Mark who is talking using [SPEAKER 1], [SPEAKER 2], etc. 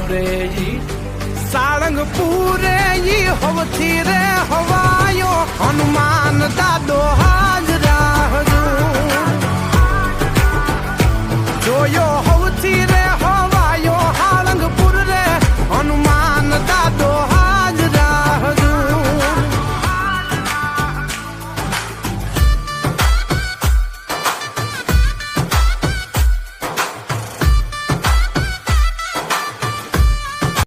[SPEAKER 1] રે ઈ સાળંગપુરે ઈ હવથી રે હવાયો હનુમાન દાદો હાજરા હજુ જોયો હવથી રે